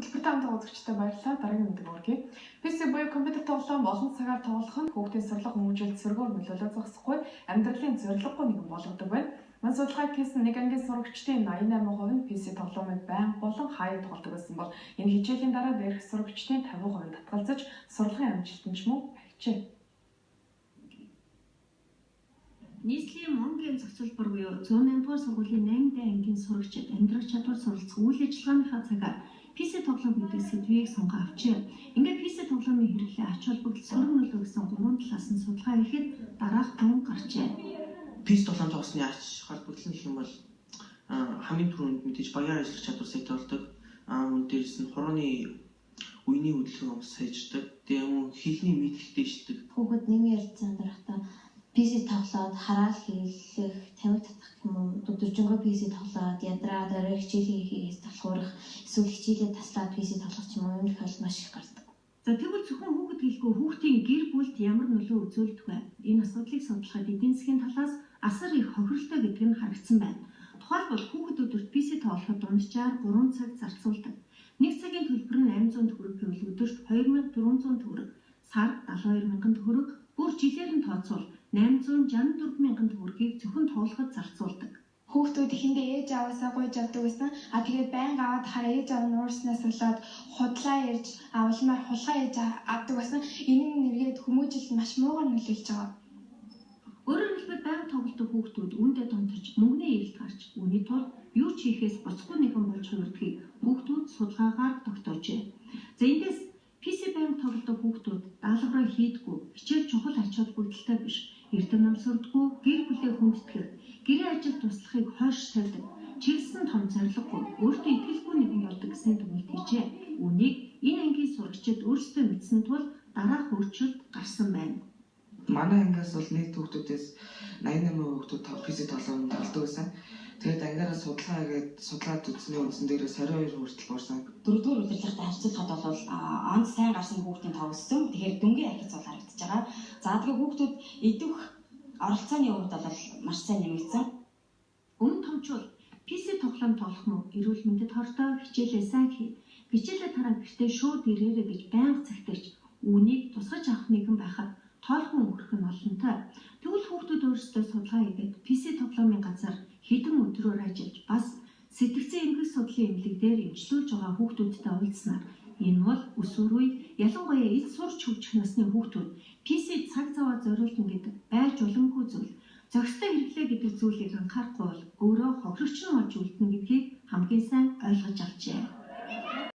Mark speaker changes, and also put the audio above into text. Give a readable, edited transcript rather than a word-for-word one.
Speaker 1: Хөтөлбөртэй хамт үзэгчтэй баярлалаа. Дараагийн мэдээ хүргэе. PC буюу компьютер тоглоом олон цагаар тоглох нь хүүхдийн сурлага хүмүүжүүлэлт сөргөөр нөлөөлөө зогсохгүй амьдралын зорилгогүй нэгэн болгодог байна. Манай судалгааг хийсэн нэг ангийн сурагчдын 88% нь PC тоглоомыг байнга болон хаяа тоглодог байсан бол энэ хичээлийн дараа дээрх сурагчдын 50% татгалзаж сурлагын амжилтанд ч мөн авчээ.
Speaker 2: Нийслэлийн Монголын зохицуулбар буюу 108 дугаар сургуулийн 8-р ангийн сурагчид амьдрах чадвар суралцах үйл ажиллагааныхаа цагаар PC тоглоом гэдэг сэдвийг сонгон авчээ. Ингээд PC тоглоомын хэрэглээ ач холбогдол сөрөг нөлөө гэсэн 3 талаас нь судалгаа хийхэд дараах тун гарчээ.
Speaker 3: PC тоглоом тоглосны ач холбогдол гэх юм бол хамгийн түрүүнд мэдээж баяр ажиллах чадвар сайтай болдог. Мөн дээрээс нь хурууны үеийн хөдөлгөөн сайжирдаг. Тэгээ мөн хэлний мэдлэгтэй ишдэг.
Speaker 4: Хүүхэд нэмийн ярилцсан дараахтаа PC тоглоод хараал хийлгэх, тамиг татах юм уу, өдөржингөө PC тоглоод ядраад орой хичээлээ хийхээс талхуурах, эсвэл хичээлээ таслаад PC тоглох юм уу, энэ тохиол маш их гардаг.
Speaker 2: За тэгвэл зөвхөн хүүхэд гэлгүй хүүхдийн гэр бүлд ямар нөлөө үзүүлдэг вэ? Энэ асуудлыг судлахад эдийн засгийн талаас асар их хохирлтой гэдэг нь харагдсан байна. Тухайлбал хүүхэд өдөрт PC тоглоход дунджаар 3 цаг зарцуулдаг. Нэг цагийн төлбөр нь 800 төгрөг гэвэл өдөрт 2400 төгрөг, сард 72000 төгрөг, бүр жилээр нь тооцвол 864,000 төгрөгийг зөвхөн тоглоход зарцуулдаг.
Speaker 5: Хүүхдүүд эхэндээ ээж аваасаа гуйж авдаг байсан. Тэгээд байнга аваад хараа ээж аав нь уурснаас болоод худлаа ярьж авалмаар хулгай ээж авдаг байсан. Энэ нь нэргээд хүмүүжилд маш муугар нөлөөлж байгаа.
Speaker 2: Өөрөөр хэлбэл байнга тоглодог хүүхдүүд үүндээ донтож мөнгөний эрэлт гарч үүний тулд юу ч хийхээс буцахгүй нэгэн болж хувирдгийг хүүхдүүд судалгаагаар тогтоожээ. За эндээс PC байнга тоглодог хүүхдүүд даалгавраа хийдгүү, хичээл чухал ач холбогдолтой биш, эрдэм намсурдгүү, гэр бүлээ хүндэтгэх, гэрээ ажил туслахыг хойш тавьдаг, чиглэсэн том зорилгогүй, өөртөө итгэлгүй нэгэн болдог гэсэн дүгнэлт хийжээ. Үүнийг энэ ангийн сурагчид өөрсдөө мэдсэн тул дараах өөрчлөлт гарсан байна.
Speaker 6: Манай ангиас бол нийт хүүхдүүдээс 88% хүүхдүүд PC тоглоом тоглодог байсан. Тэгээд ангиараа судлаад үзсний үндсэн дээрээс 22 хүртэл буурсан.
Speaker 7: Дөрөвдүгээр удирдлагатай харьцуулахад бол онд сайн гарсан хүүхдийн тоо өссөн. Тэгэхээр дүнгийн харьцуул харагдаж байгаа. За тэгээ хүүхдүүд идэх оролцооны хувьд бол маш сайн нэмэгдсэн.
Speaker 2: Өмнө томчууд PC тоглоом тоглох нь эрүүл мэндэд хортой, хичээлээ сайн хий. Хичээлээ тараа гэртээ шууд ирээрэй гэж байнга цагтэрч үүнийг тусгаж авах нэгэн байхад тоолхон өнгөрөх нь олонтой. Тэгвэл хүүхдүүд өөрсдөө судалгаа хийгээд PC тоглоомын газар хэдэн өдрөөр ажиллаж бас сэтгцэн эмгэг судлалын эмнэлэг дээр эмчлүүлж байгаа хүүхдүүдтэй уулзснаар энэ бол өсвөр үе ялангуяа эд сурч хөгжих насны хүүхдүүд PC цаг заваа зориулна гэдэг байж уламгүй зүйл. Зохистой хэрэглээ гэдэг зүйлийг анхаарахгүй бол өөрөө хохирогч нь болж үлдэнэ гэдгийг хамгийн сайн ойлгож авчээ.